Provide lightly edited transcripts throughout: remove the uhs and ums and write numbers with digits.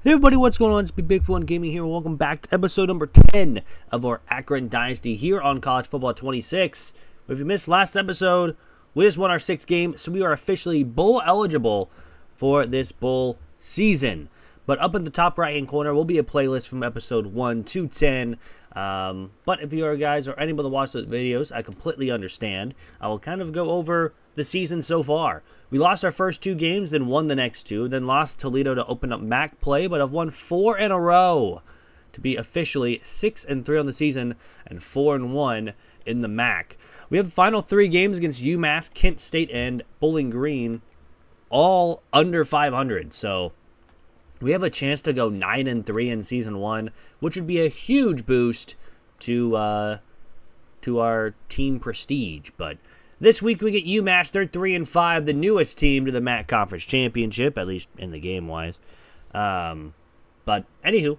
Hey everybody, what's going on? It's Big One Gaming here, and welcome back to episode number 10 of our Akron Dynasty here on College Football 26. If you missed last episode, we just won our 6th game, so we are officially bowl eligible for this bowl season. But up in the top right hand corner will be a playlist from episode 1 to 10. But if you guys are unable to watch those videos, I completely understand. I will kind of go over the season so far. We lost our first 2 games, then won the next 2, then lost Toledo to open up MAC play, but have won 4 in a row to be officially 6-3 on the season and 4-1 in the MAC. We have the final 3 games against Umass, Kent State, and Bowling Green, all under 500. So we have a chance to go 9-3 in season 1, which would be a huge boost to our team prestige. But this week we get UMass. They're 3-5, the newest team to the MAC Conference Championship, at least in the game wise. But anywho,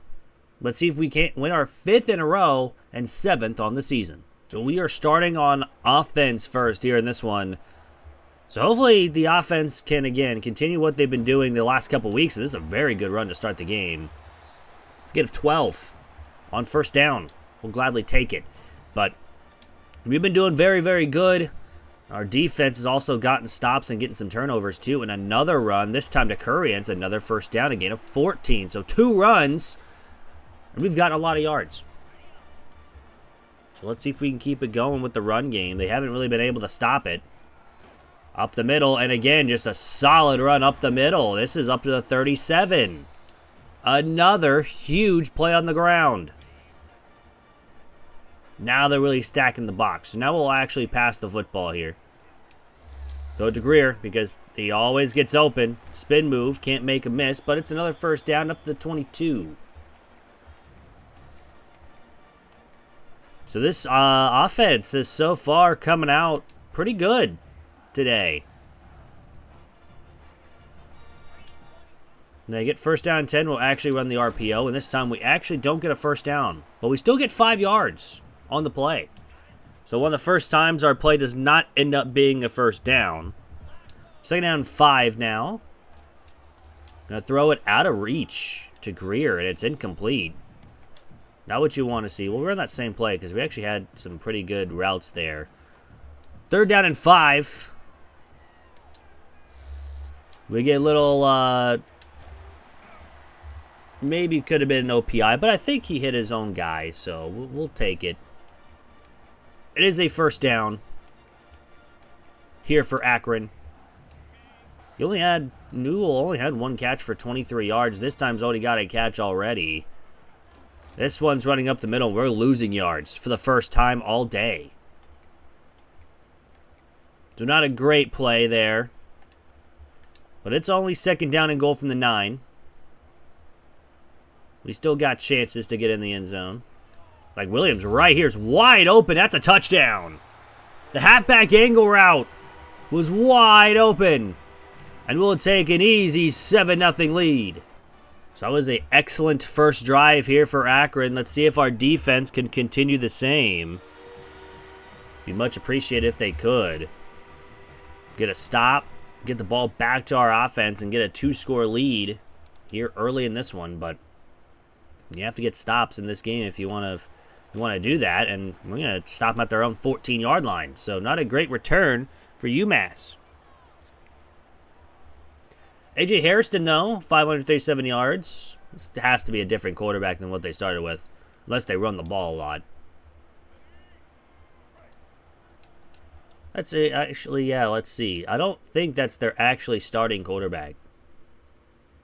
let's see if we can't win our 5th in a row and 7th on the season. So we are starting on offense first here in this one. So hopefully the offense can, again, continue what they've been doing the last couple weeks. And this is a very good run to start the game. Let's get a 12 on first down. We'll gladly take it. But we've been doing very, very good. Our defense has also gotten stops and getting some turnovers too. And another run, this time to Curry, and it's another first down, a gain of 14. So 2 runs, and we've gotten a lot of yards. So let's see if we can keep it going with the run game. They haven't really been able to stop it. Up the middle, and again, just a solid run up the middle. This is up to the 37. Another huge play on the ground. Now they're really stacking the box. So now we'll actually pass the football here. Throw to Greer, because he always gets open. Spin move, can't make a miss, but it's another first down up to the 22. So this offense is so far coming out pretty good today. When they get first down and 10, we'll actually run the RPO, and this time we actually don't get a first down, but we still get 5 yards on the play. So one of the first times our play does not end up being a first down. Second down and 5 now. Gonna throw it out of reach to Greer, and it's incomplete. Not what you want to see. We'll run that same play because we actually had some pretty good routes there. Third down and 5. We get a little, maybe could have been an OPI, but I think he hit his own guy, so we'll take it. It is a first down here for Akron. Newell only had 1 catch for 23 yards. This time's already got a catch already. This one's running up the middle. We're losing yards for the first time all day. So not a great play there. But it's only second down and goal from the 9. We still got chances to get in the end zone. Like Williams right here is wide open. That's a touchdown. The halfback angle route was wide open. And we'll take an easy 7-0 lead. So that was an excellent first drive here for Akron. Let's see if our defense can continue the same. Be much appreciated if they could. Get a stop, get the ball back to our offense, and get a 2-score lead here early in this one. But you have to get stops in this game if you want to do that, and we're going to stop them at their own 14-yard line. So not a great return for UMass. A.J. Harrison, though, 537 yards. This has to be a different quarterback than what they started with, unless they run the ball a lot. Let's see. I don't think that's their actually starting quarterback.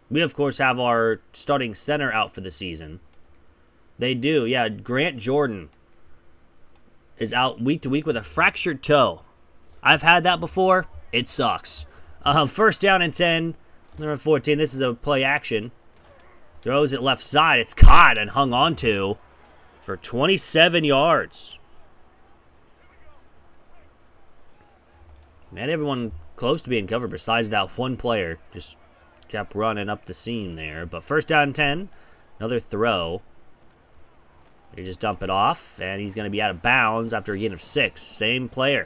We, of course, have our starting center out for the season. They do, yeah. Grant Jordan is out week to week with a fractured toe. I've had that before. It sucks. First down and 10. Number 14. This is a play action. Throws it left side. It's caught and hung on to for 27 yards. Man, everyone close to being covered besides that one player. Just kept running up the seam there. But first down and 10. Another throw. They just dump it off, and he's going to be out of bounds after a gain of 6. Same player.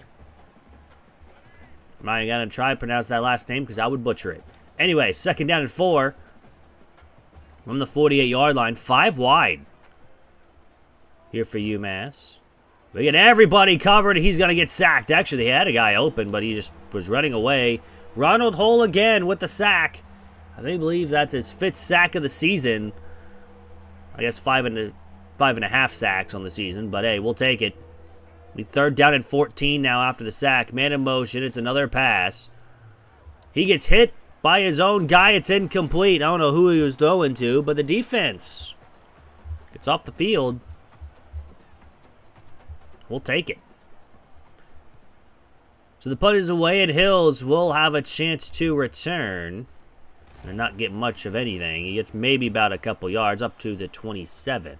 I'm not even going to try to pronounce that last name because I would butcher it. Anyway, second down and 4. from the 48-yard line, 5 wide. Here for UMass. We get everybody covered. He's going to get sacked. Actually, they had a guy open, but he just was running away. Ronald Hull again with the sack. I believe that's his 5th sack of the season. I guess 5.5 sacks on the season, but hey, we'll take it. We 3rd down and 14 now after the sack. Man in motion. It's another pass. He gets hit by his own guy. It's incomplete. I don't know who he was throwing to, but the defense gets off the field. We'll take it. So the punt is away, and Hills will have a chance to return and not get much of anything. He gets maybe about a couple yards, up to the 27.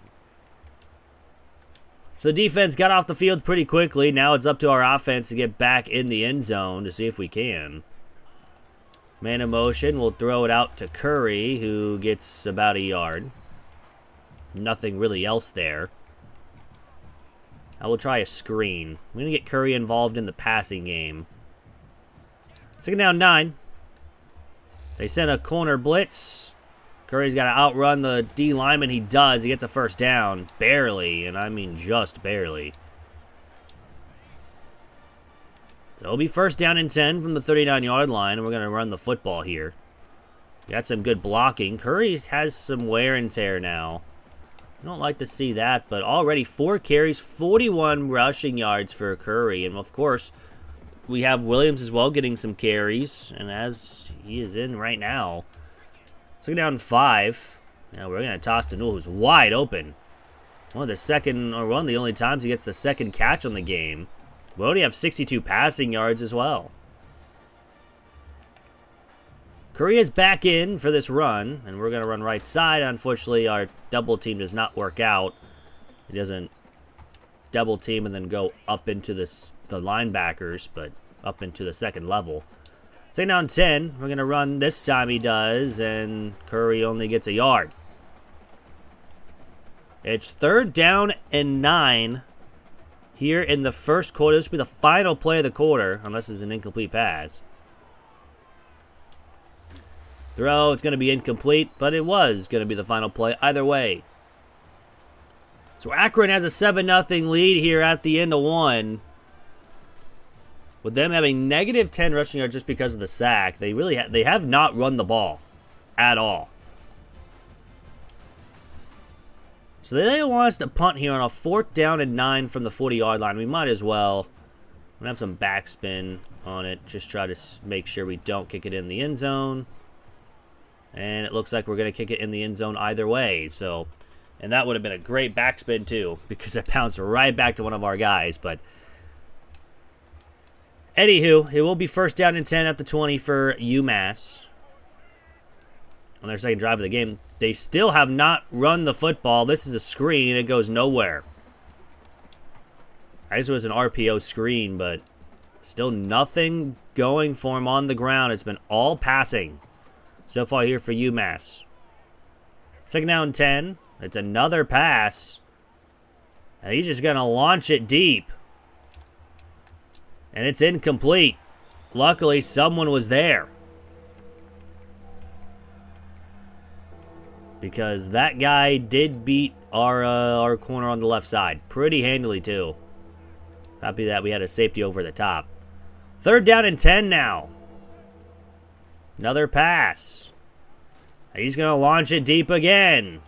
So the defense got off the field pretty quickly. Now it's up to our offense to get back in the end zone to see if we can. Man in motion. We'll throw it out to Curry, who gets about a yard. Nothing really else there. I will try a screen. We're going to get Curry involved in the passing game. 2nd down 9. They sent a corner blitz. Curry's got to outrun the D lineman. He does. He gets a 1st down. Barely, and I mean just barely. So it'll be 1st down and 10 from the 39-yard line, and we're going to run the football here. Got some good blocking. Curry has some wear and tear now. I don't like to see that, but already 4 carries, 41 rushing yards for Curry. And, of course, we have Williams as well getting some carries, and as he is in right now. 2nd down 5. Now we're going to toss to Newell, who's wide open. One of the only times he gets the 2nd catch on the game. We already have 62 passing yards as well. Curry is back in for this run, and we're going to run right side. Unfortunately, our double team does not work out. It doesn't double team and then go up into the linebackers, but up into the 2nd level. 2nd down 10. We're going to run this time. He does, and Curry only gets a yard. It's 3rd down and 9 here in the 1st quarter. This will be the final play of the quarter, unless it's an incomplete pass. Throw, it's going to be incomplete, but it was going to be the final play either way. So Akron has a 7-0 lead here at the end of 1. With them having negative 10 rushing yards just because of the sack, they have not run the ball at all. So they want us to punt here on a 4th down and 9 from the 40-yard line. We might as well. I'm going to have some backspin on it. Just try to make sure we don't kick it in the end zone. And it looks like we're going to kick it in the end zone either way. So, and that would have been a great backspin too, because it bounced right back to one of our guys. But anywho, it will be 1st down and 10 at the 20 for UMass. On their 2nd drive of the game, they still have not run the football. This is a screen. It goes nowhere. I guess it was an RPO screen, but still nothing going for him on the ground. It's been all passing so far here for UMass. 2nd down 10. It's another pass. And he's just going to launch it deep. And it's incomplete. Luckily, someone was there. Because that guy did beat our corner on the left side. Pretty handily, too. Happy that we had a safety over the top. 3rd down and 10 now. Another pass. He's going to launch it deep again.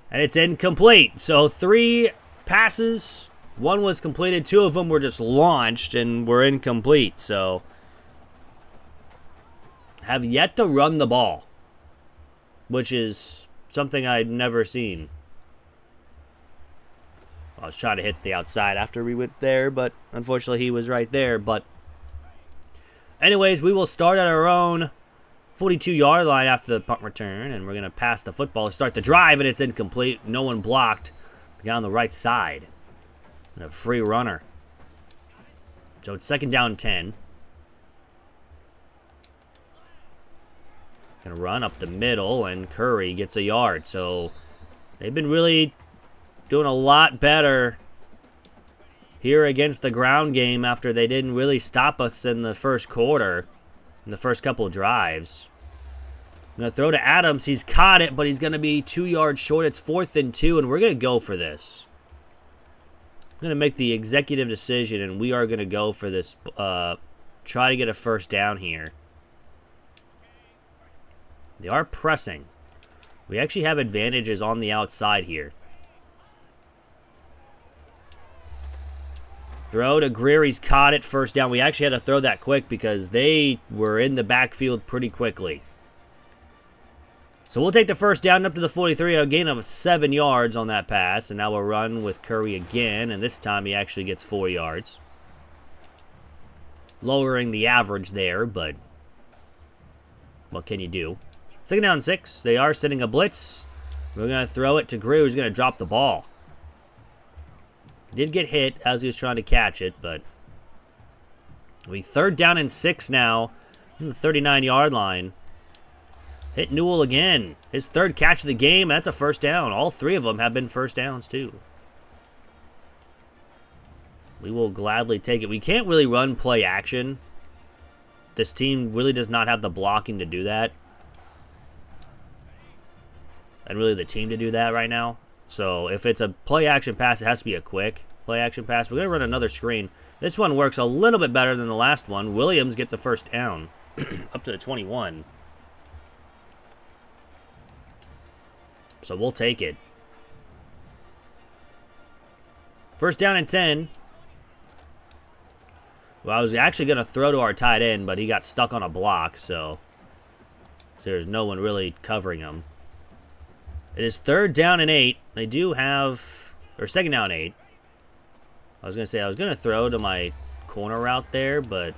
And it's incomplete. So 3 passes. 1 was completed. 2 of them were just launched and were incomplete. So have yet to run the ball, which is something I'd never seen. I was trying to hit the outside after we went there, but unfortunately he was right there. But anyways, we will start at our own 42-yard line after the punt return, and we're going to pass the football to start the drive, and it's incomplete. No one blocked. The guy on the right side. And a free runner. So it's 2nd down 10. Going to run up the middle, and Curry gets a yard. So they've been really doing a lot better here against the ground game after they didn't really stop us in the 1st quarter, in the first couple of drives. going to throw to Adams. He's caught it, but he's going to be 2 yards short. It's 4th and 2, and we're going to go for this. I'm going to make the executive decision, and we are going to go for this. Try to get a first down here. They are pressing. We actually have advantages on the outside here. Throw to Greer. He's caught it. First down. We actually had to throw that quick because they were in the backfield pretty quickly. So we'll take the first down up to the 43, a gain of 7 yards on that pass. And now we'll run with Curry again, and this time he actually gets 4 yards. Lowering the average there, but what can you do? 2nd down 6. They are sending a blitz. We're going to throw it to Greer, who's going to drop the ball. He did get hit as he was trying to catch it, but we 3rd down and 6 now from the 39-yard line. Hit Newell again. His 3rd catch of the game. That's a first down. All 3 of them have been first downs, too. We will gladly take it. We can't really run play action. This team really does not have the blocking to do that. And really the team to do that right now. So if it's a play action pass, it has to be a quick play action pass. We're going to run another screen. This one works a little bit better than the last one. Williams gets a first down up to the 21. So we'll take it. First down and 10. Well, I was actually going to throw to our tight end, but he got stuck on a block, so there's no one really covering him. It is 3rd down and 8. They do have, or 2nd down 8. I was going to say I was going to throw to my corner route there, but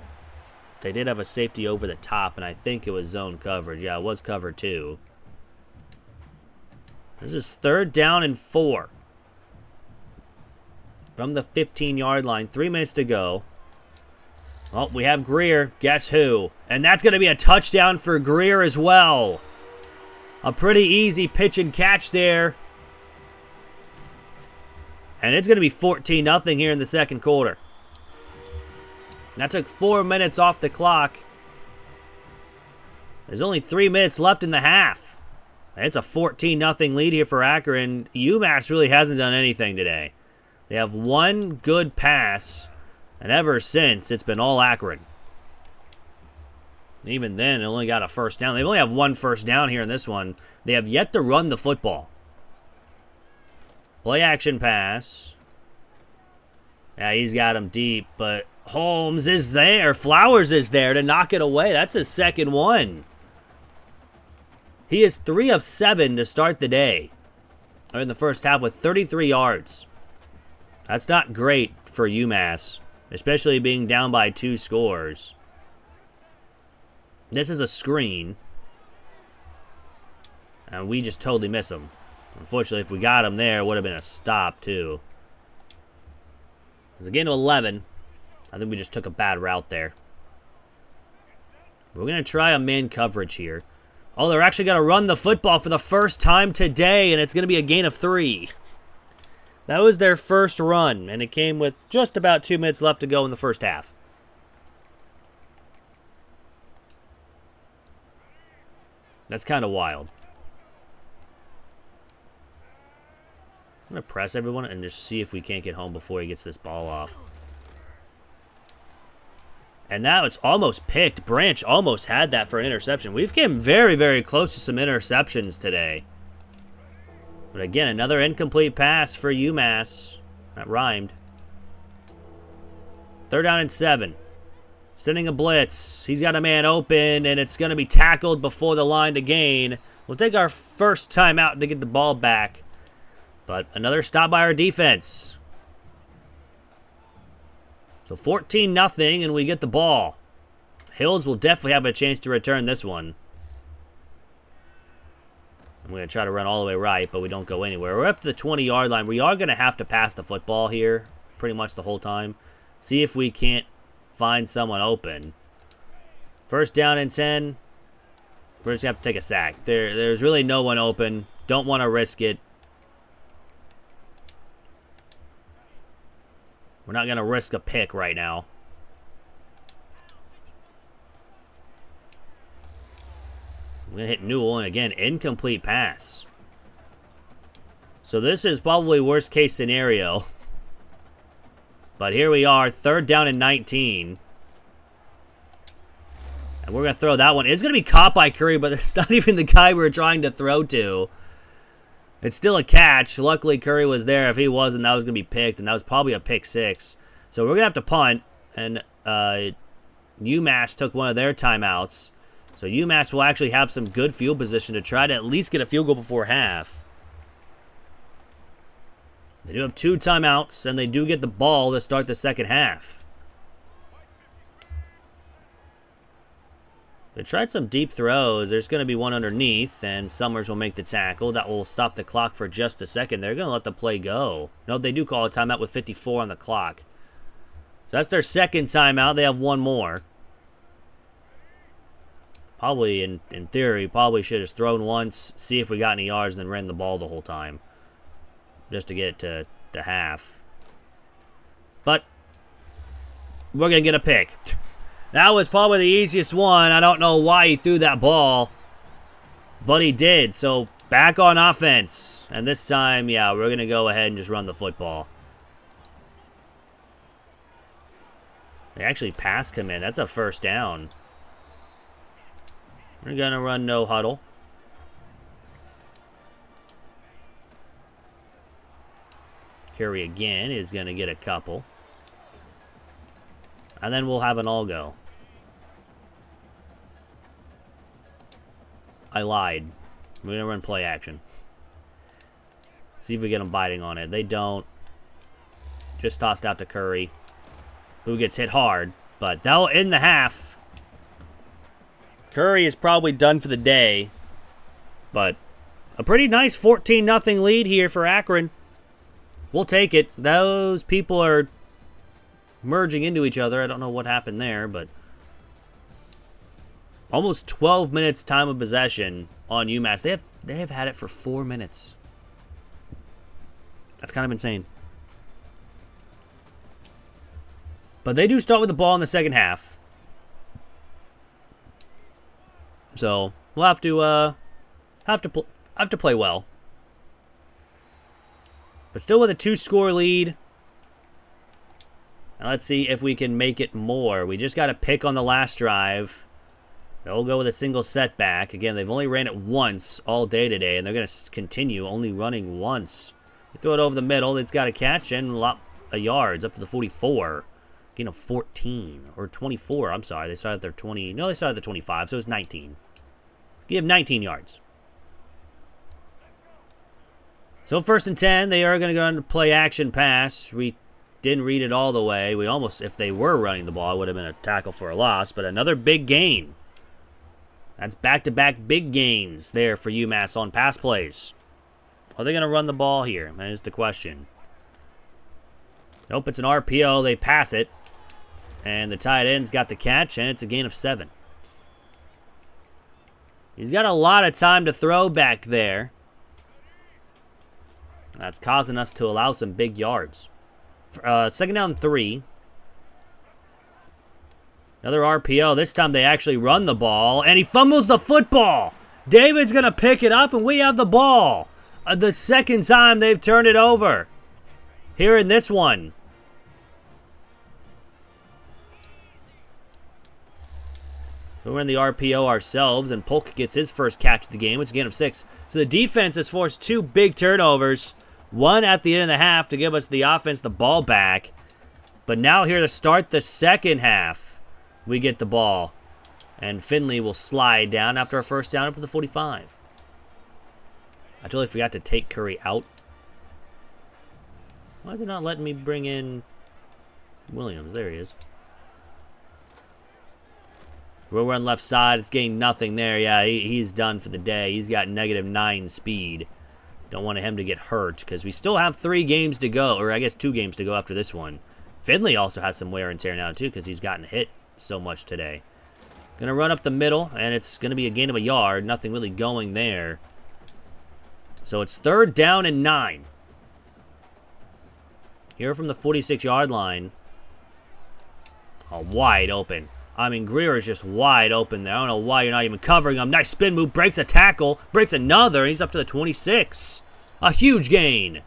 they did have a safety over the top, and I think it was zone coverage. Yeah, it was cover 2. This is 3rd down and 4. From the 15-yard line, 3 minutes to go. Oh, we have Greer. Guess who? And that's going to be a touchdown for Greer as well. A pretty easy pitch and catch there. And it's going to be 14-0 here in the 2nd quarter. That took 4 minutes off the clock. There's only 3 minutes left in the half. It's a 14-0 lead here for Akron. Umass really hasn't done anything today. They have 1 good pass, and ever since, it's been all Akron. Even then, they only got a first down. They only have 1 first down here in this one. They have yet to run the football. Play action pass. Yeah, he's got him deep, but Holmes is there. Flowers is there to knock it away. That's his 2nd one. He is 3 of 7 to start the day. Or in the first half with 33 yards. That's not great for UMass, especially being down by 2 scores. This is a screen. And we just totally miss him. Unfortunately, if we got him there, it would have been a stop, too. It's a gain of 11. I think we just took a bad route there. We're going to try a man coverage here. Oh, they're actually going to run the football for the first time today, and it's going to be a gain of 3. That was their first run, and it came with just about 2 minutes left to go in the first half. That's kind of wild. I'm going to press everyone and just see if we can't get home before he gets this ball off. And now it's almost picked. Branch almost had that for an interception. We've came very, very close to some interceptions today. But again, another incomplete pass for UMass. That rhymed. 3rd down and 7. Sending a blitz. He's got a man open, and it's going to be tackled before the line to gain. We'll take our first time out to get the ball back. But another stop by our defense. So 14-0, and we get the ball. Hills will definitely have a chance to return this one. I'm going to try to run all the way right, but we don't go anywhere. We're up to the 20-yard line. We are going to have to pass the football here pretty much the whole time. See if we can't find someone open. 1st down and 10. We're just going to have to take a sack. There's really no one open. Don't want to risk it. We're not going to risk a pick right now. I'm going to hit Newell, and again, incomplete pass. So this is probably worst case scenario. But here we are, 3rd down and 19. And we're going to throw that one. It's going to be caught by Curry, but it's not even the guy we were trying to throw to. It's still a catch. Luckily, Curry was there. If he wasn't, that was going to be picked, and that was probably a pick 6. So we're going to have to punt, and Umass took one of their timeouts. So Umass will actually have some good field position to try to at least get a field goal before half. They do have 2 timeouts, and they do get the ball to start the second half. They tried some deep throws. There's going to be one underneath, and Summers will make the tackle. That will stop the clock for just a second. They're going to let the play go. No, they do call a timeout with 54 on the clock. So that's their second timeout. They have one more. Probably, in theory, probably should have thrown once, see if we got any yards, and then ran the ball the whole time. Just to get it to half. But we're going to get a pick. That was probably the easiest one. I don't know why he threw that ball, but he did. So back on offense. And this time, yeah, we're going to go ahead and just run the football. They actually passed him in. That's a first down. We're going to run no huddle. Curry again is going to get a couple. And then we'll have an all go. I lied. We're going to run play action. See if we get them biting on it. They don't. Just tossed out to Curry, who gets hit hard. But they'll end the half. Curry is probably done for the day. But a pretty nice 14-0 lead here for Akron. We'll take it. Those people are merging into each other. I don't know what happened there, but almost 12 minutes time of possession on UMass. They have had it for 4 minutes. That's kind of insane. But they do start with the ball in the second half. So we'll have to play well. But still with a 2-score lead. And let's see if we can make it more. We just got a pick on the last drive. They'll go with a single setback. Again, they've only ran it once all day today, and they're going to continue only running once. You throw it over the middle, it's got a catch and a lot of yards up to the 44. Gain of 14 or 24. I'm sorry, they started at their 20. No, they started at the 25, so it's 19. You have 19 yards. So 1st and 10, they are going to go into play action pass. We didn't read it all the way. We almost, if they were running the ball, it would have been a tackle for a loss. But another big gain. That's back-to-back big gains there for UMass on pass plays. Are they going to run the ball here? That is the question. Nope, it's an RPO. They pass it. And the tight end's got the catch, and it's a gain of 7. He's got a lot of time to throw back there. That's causing us to allow some big yards. 2nd down 3. Another RPO. This time they actually run the ball, and he fumbles the football. David's going to pick it up, and we have the ball. The second time they've turned it over. Here in this one. So we're in the RPO ourselves, and Polk gets his first catch of the game. It's a gain of 6. So the defense has forced 2 big turnovers. One at the end of the half to give us the offense the ball back. But now here to start the second half, we get the ball. And Finley will slide down after a first down up to the 45. I totally forgot to take Curry out. Why is it not letting me bring in Williams? There he is. We'll run left side. It's getting nothing there. Yeah, he's done for the day. He's got -9 speed. Don't want him to get hurt because we still have 3 games to go, or I guess 2 games to go after this one. Finley also has some wear and tear now too because he's gotten hit so much today. Gonna run up the middle, and it's gonna be a gain of a yard. Nothing really going there. So it's 3rd down and 9. Here from the 46-yard line. Oh, wide open. I mean, Greer is just wide open there. I don't know why you're not even covering him. Nice spin move, breaks a tackle, breaks another, and he's up to the 26. A huge gain.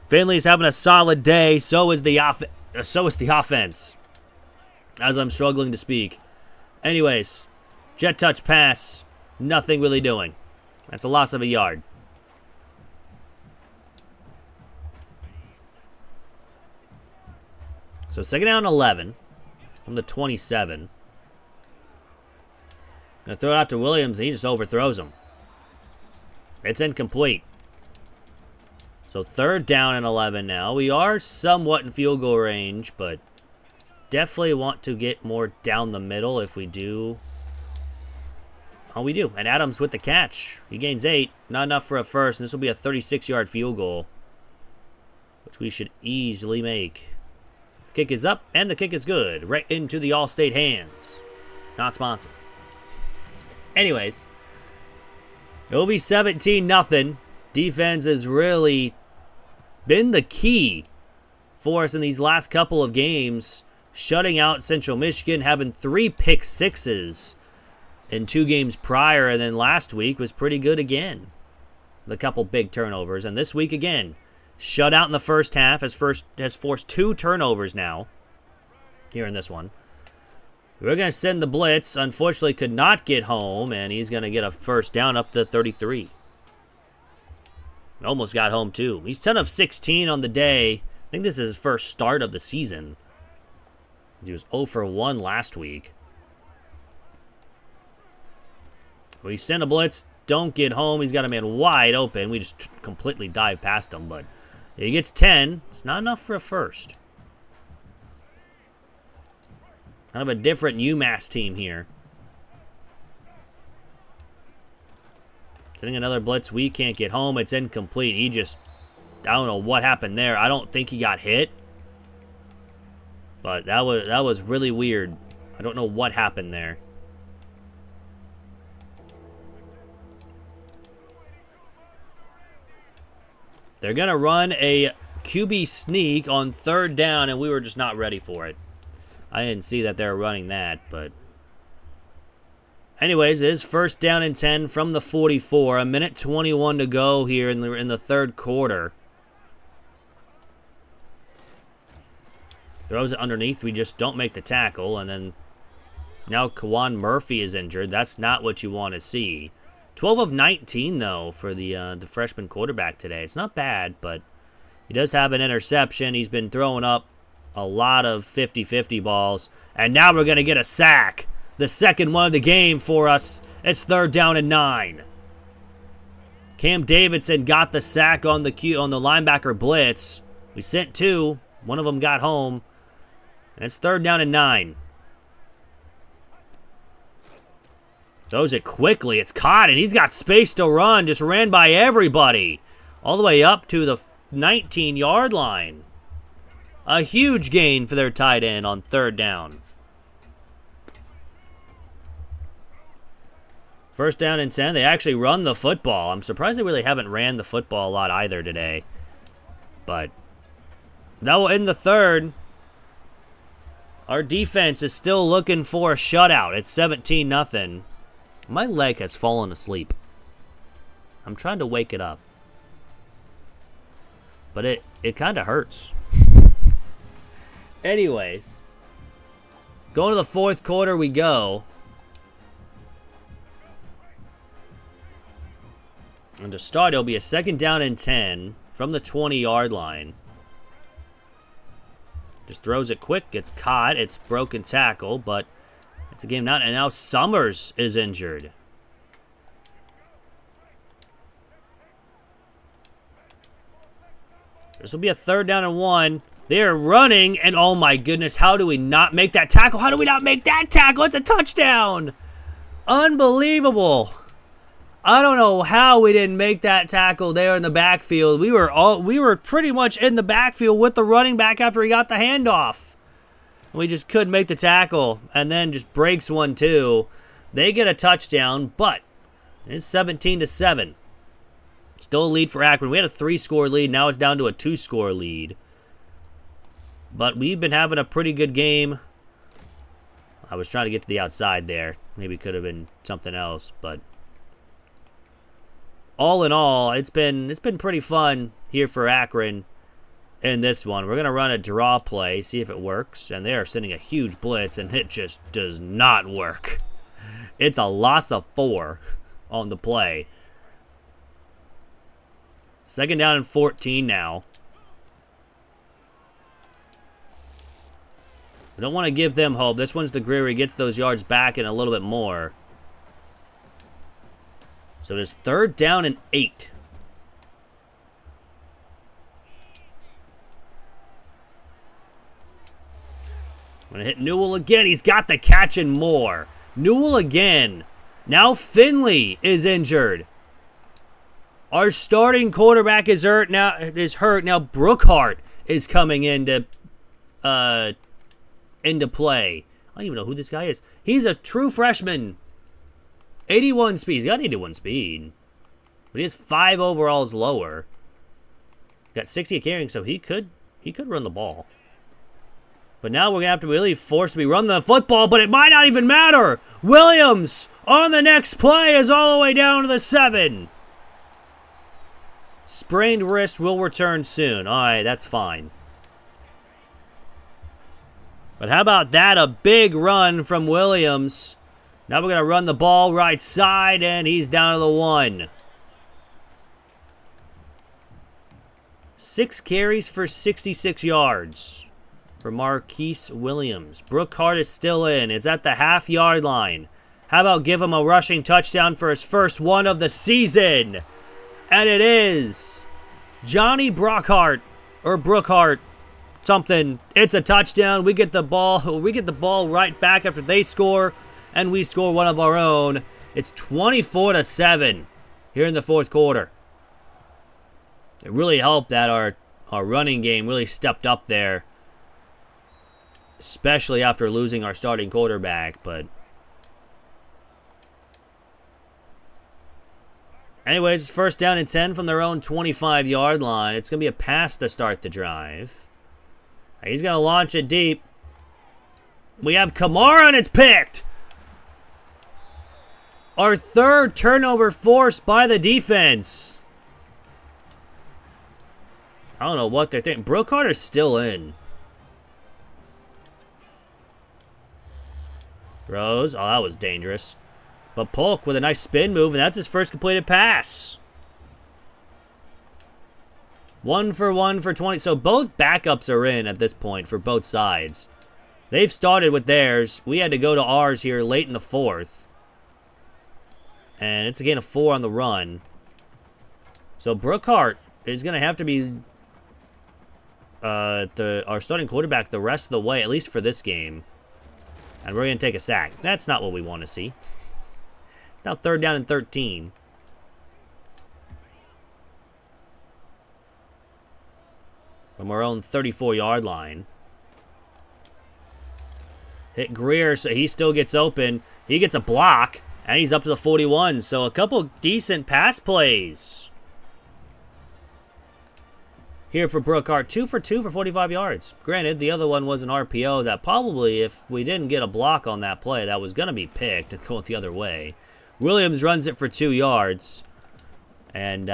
Finley's having a solid day. So is the offense. As I'm struggling to speak. Anyways, jet touch pass. Nothing really doing. That's a loss of a yard. So 2nd down and 11 from the 27. Gonna throw it out to Williams, and he just overthrows him. It's incomplete. So 3rd down and 11 now. We are somewhat in field goal range, but definitely want to get more down the middle if we do. Oh, we do. And Adams with the catch. He gains 8. Not enough for a first, and this will be a 36-yard field goal, which we should easily make. The kick is up, and the kick is good. Right into the All-State hands. Not sponsored. Anyways, it'll be 17-0. Defense has really been the key for us in these last couple of games. Shutting out Central Michigan, having 3 pick sixes in 2 games prior, and then last week was pretty good again. A couple big turnovers, and this week again, shut out in the first half, has forced 2 turnovers now here in this one. We're going to send the blitz. Unfortunately, could not get home, and he's going to get a first down up to 33. Almost got home, too. He's 10 of 16 on the day. I think this is his first start of the season. He was 0 for 1 last week. We send a blitz. Don't get home. He's got a man wide open. We just completely dive past him, but he gets 10. It's not enough for a first. Kind of a different Umass team here. Sending another blitz. We can't get home. It's incomplete. He just, I don't know what happened there. I don't think he got hit. But that was really weird. I don't know what happened there. They're going to run a QB sneak on 3rd down, and we were just not ready for it. I didn't see that they were running that, but anyways, it is 1st down and 10 from the 44. 1:21 to go here in the 3rd quarter. Throws it underneath. We just don't make the tackle, and then now Kawan Murphy is injured. That's not what you want to see. 12 of 19, though, for the freshman quarterback today. It's not bad, but he does have an interception. He's been throwing up a lot of 50-50 balls, and now we're going to get a sack. The second one of the game for us. It's 3rd down and 9. Cam Davidson got the sack on the linebacker blitz. We sent 2. One of them got home. And it's 3rd down and 9. Throws it quickly. It's caught, and he's got space to run. Just ran by everybody. All the way up to the 19-yard line. A huge gain for their tight end on 3rd down. 1st down and 10. They actually run the football. I'm surprised they really haven't ran the football a lot either today. But that will end the 3rd. Our defense is still looking for a shutout. It's 17-0. My leg has fallen asleep. I'm trying to wake it up. But it kind of hurts. Anyways. Going to the 4th quarter we go. And to start, it'll be a 2nd down and 10 from the 20-yard line. Just throws it quick, gets caught. It's broken tackle, but it's a game not. And now Summers is injured. This will be a 3rd down and 1. They're running, and oh my goodness, how do we not make that tackle? How do we not make that tackle? It's a touchdown! Unbelievable. I don't know how we didn't make that tackle there in the backfield. We were pretty much in the backfield with the running back after he got the handoff. We just couldn't make the tackle, and then just breaks one too. They get a touchdown, but it's 17-7. Still a lead for Akron. We had a 3-score lead. Now it's down to a 2-score lead. But we've been having a pretty good game. I was trying to get to the outside there. Maybe it could have been something else, but all in all, it's been pretty fun here for Akron in this one. We're going to run a draw play, see if it works, and they are sending a huge blitz, and it just does not work. It's a loss of 4 on the play. 2nd down and 14 now. We don't want to give them hope. This one's the Greer. He gets those yards back and a little bit more. So it is 3rd down and 8. I'm going to hit Newell again. He's got the catch and more. Newell again. Now Finley is injured. Our starting quarterback is hurt. Now Brookhart is coming into play. I don't even know who this guy is. He's a true freshman. 81 speed. He's got 81 speed. But he has 5 overalls lower. Got 60 carrying, so he could run the ball. But now we're going to have to really force to be run the football, but it might not even matter. Williams on the next play is all the way down to the 7. Sprained wrist will return soon. All right, that's fine. But how about that? A big run from Williams. Now we're going to run the ball right side, and he's down to the 1. 6 carries for 66 yards for Marquise Williams. Brookhart is still in. It's at the half-yard line. How about give him a rushing touchdown for his first one of the season? And it is Johnny Brookhart, or Brookhart, something. It's a touchdown. We get the ball. We get the ball right back after they score, and we score one of our own. It's 24-7 here in the 4th quarter. It really helped that our running game really stepped up there, especially after losing our starting quarterback. But anyways, 1st down and 10 from their own 25-yard line. It's going to be a pass to start the drive. He's going to launch it deep. We have Kamara, and it's picked. Our 3rd turnover forced by the defense. I don't know what they're thinking. Brookhart is still in. Throws. Oh, that was dangerous. But Polk with a nice spin move, and that's his first completed pass. 1 for 1 for 20. So both backups are in at this point for both sides. They've started with theirs. We had to go to ours here late in the 4th. And it's a gain of 4 on the run. So Brookhart is going to have to be our starting quarterback the rest of the way, at least for this game. And we're going to take a sack. That's not what we want to see. Now 3rd down and 13. From our own 34-yard line. Hit Greer, so he still gets open. He gets a block, and he's up to the 41. So a couple decent pass plays here for Brookhart. 2 for 2 for 45 yards. Granted, the other one was an RPO that probably, if we didn't get a block on that play, that was going to be picked and go the other way. Williams runs it for 2 yards. And,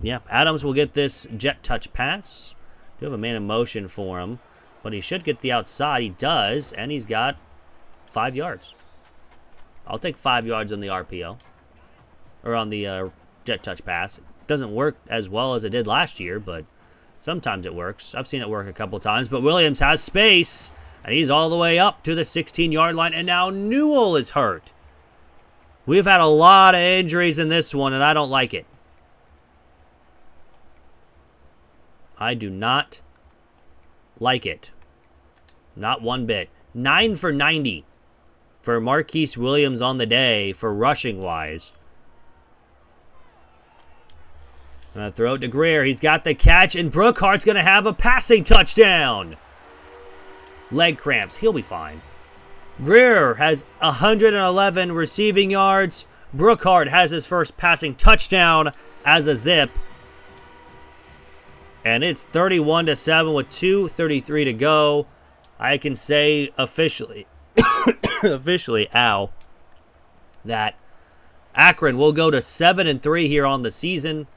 yeah, Adams will get this jet touch pass. Do have a man in motion for him, but he should get the outside. He does, and he's got 5 yards. I'll take 5 yards on the RPO, or on the jet touch pass. It doesn't work as well as it did last year, but sometimes it works. I've seen it work a couple times, but Williams has space, and he's all the way up to the 16-yard line, and now Newell is hurt. We've had a lot of injuries in this one, and I don't like it. I do not like it. Not one bit. 9 for 90 for Marquise Williams on the day for rushing-wise. I'm going to throw it to Greer. He's got the catch, and Brookhart's going to have a passing touchdown. Leg cramps. He'll be fine. Greer has 111 receiving yards. Brookhart has his first passing touchdown as a Zip. And it's 31-7 with 2:33 to go. I can say officially, that Akron will go to 7-3 here on the season.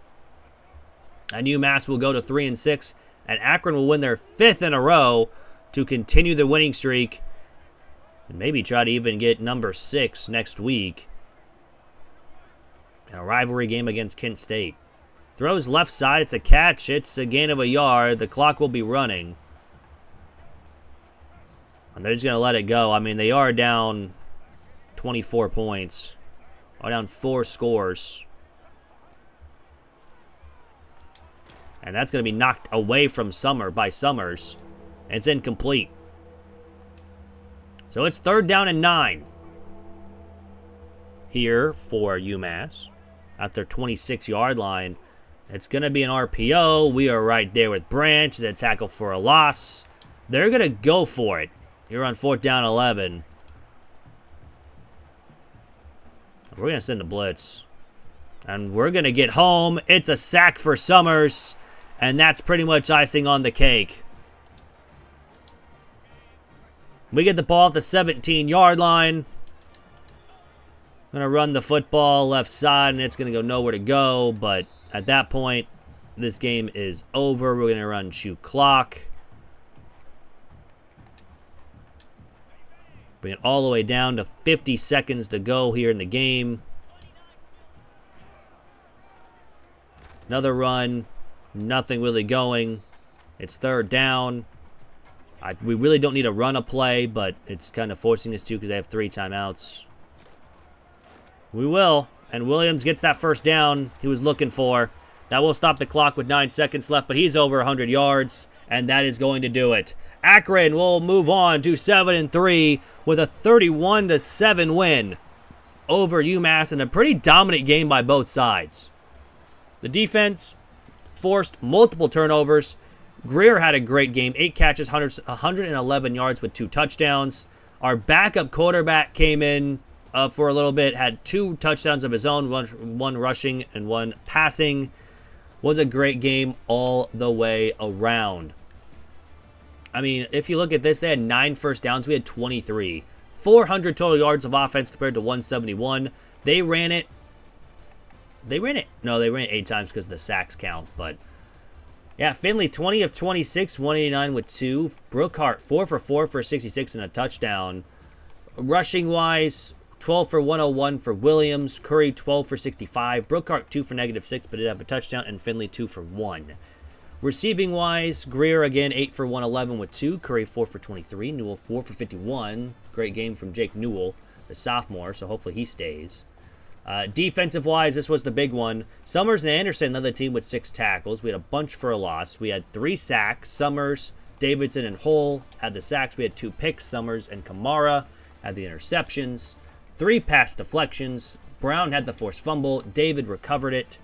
And Umass will go to 3-6. And Akron will win their 5th in a row to continue the winning streak. And maybe try to even get number 6 next week. In a rivalry game against Kent State. Throws left side. It's a catch. It's a gain of a yard. The clock will be running. And they're just going to let it go. I mean, they are down 24 points. Are down 4 scores. And that's going to be knocked away from by Summers. And it's incomplete. So it's 3rd down and 9. Here for UMass. At their 26-yard line. It's going to be an RPO. We are right there with Branch. They tackle for a loss. They're going to go for it. Here on 4th down 11. We're going to send a blitz. And we're going to get home. It's a sack for Summers. And that's pretty much icing on the cake. We get the ball at the 17-yard line. Going to run the football left side, and it's going to go nowhere to go. But at that point, this game is over. We're going to run shoot clock. Bring it all the way down to 50 seconds to go here in the game. Another run. Nothing really going. It's 3rd down. We really don't need to run a play, but it's kind of forcing us to because they have 3 timeouts. We will. And Williams gets that 1st down he was looking for. That will stop the clock with 9 seconds left, but he's over 100 yards, and that is going to do it. Akron will move on to 7-3 with a 31-7 win over UMass in a pretty dominant game by both sides. The defense forced multiple turnovers. Greer had a great game. 8 catches, 111 yards with 2 touchdowns. Our backup quarterback came in for a little bit, had 2 touchdowns of his own, one rushing and 1 passing. Was a great game all the way around. I mean, if you look at this, they had 9 first downs. We had 23. 400 total yards of offense compared to 171. They ran it. No, they ran it 8 times because of the sacks count. But, yeah, Finley, 20 of 26, 189 with 2. Brookhart, 4 for 4 for 66 and a touchdown. Rushing-wise, 12 for 101 for Williams. Curry, 12 for 65. Brookhart, 2 for -6, but did have a touchdown. And Finley, 2 for 1. Receiving-wise, Greer, again, 8 for 111 with 2. Curry, 4 for 23. Newell, 4 for 51. Great game from Jake Newell, the sophomore, so hopefully he stays. Defensive-wise, this was the big one. Summers and Anderson, another team with 6 tackles. We had a bunch for a loss. We had 3 sacks. Summers, Davidson, and Hull had the sacks. We had 2 picks. Summers and Kamara had the interceptions. 3 pass deflections. Brown had the forced fumble. David recovered it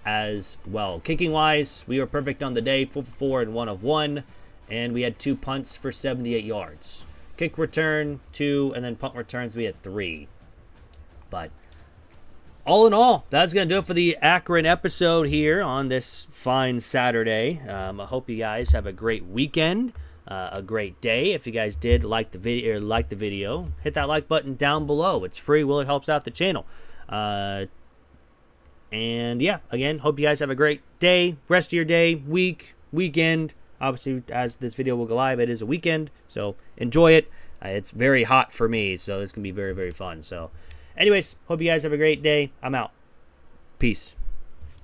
as well. Kicking-wise, we were perfect on the day, 4 for 4 and 1 of 1. And we had 2 punts for 78 yards. Kick return, 2, and then punt returns, we had 3. But all in all, that's going to do it for the Akron episode here on this fine Saturday. I hope you guys have a great weekend, a great day. If you guys did like the video, hit that like button down below. It's free. Really helps out the channel. And yeah, again, hope you guys have a great day, rest of your day, week, weekend. Obviously, as this video will go live, it is a weekend, so enjoy it. It's very hot for me, so it's going to be very, very fun. So anyways, hope you guys have a great day. I'm out. Peace.